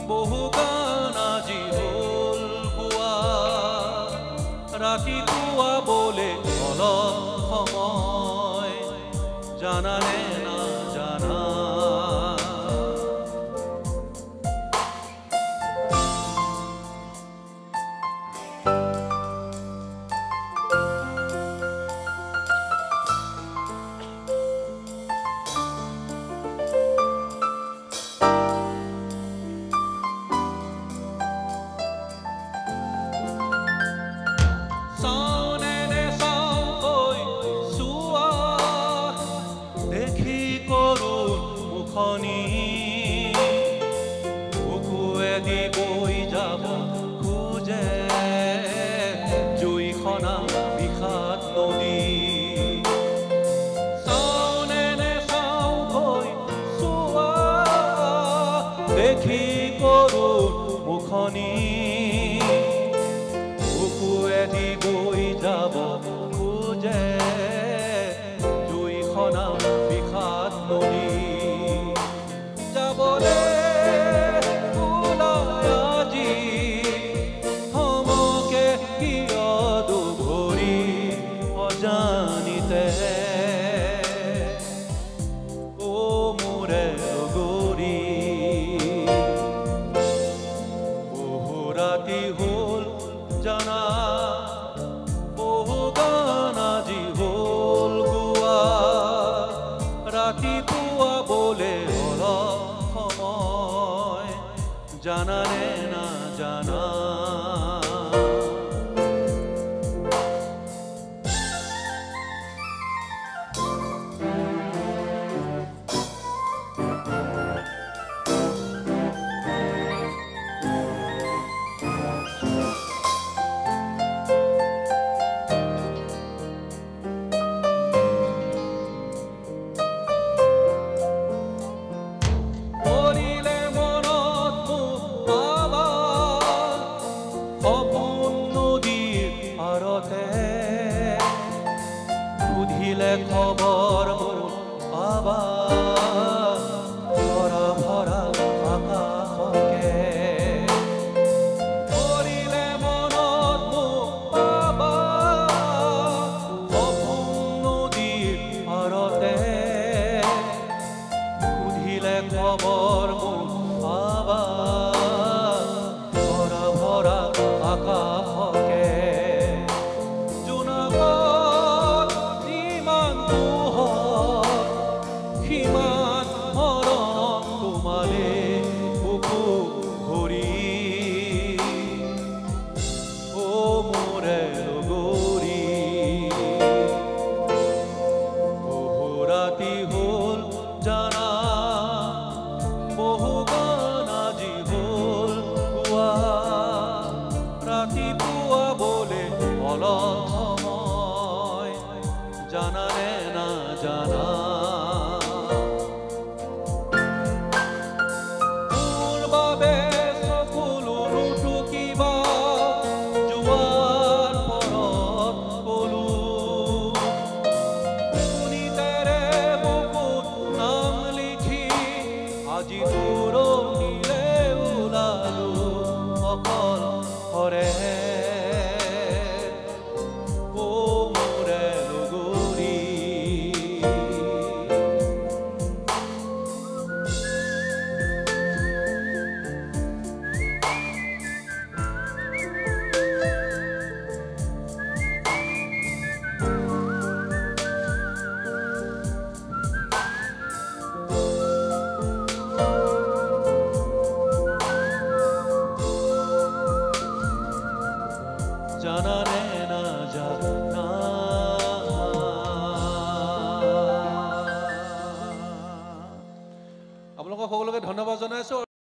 বহু গান আজি হ'ল গোৱা ৰাতিপুৱা বলে অলপ সময় জানানে না জানা বুকুৱেদি বৈ যাব খোজে জুইখনা বিষাদ নদী চাওনে চাওঁ হৈ চোৱা দেখি কৰোঁ মুখনি বুকুৱেদি বৈ যাব খোজে জুইখনা বিষাদ নদী যাবলে ওলাই আজি সমকে কিয় দুভৰি অজানিতে ও মোৰে লগৰী বহু ৰাতি হ'ল জানা বহু গান আজি হ'ল গোৱা ৰাতিপুৱা বলে অলপ সময় জানানে না জানা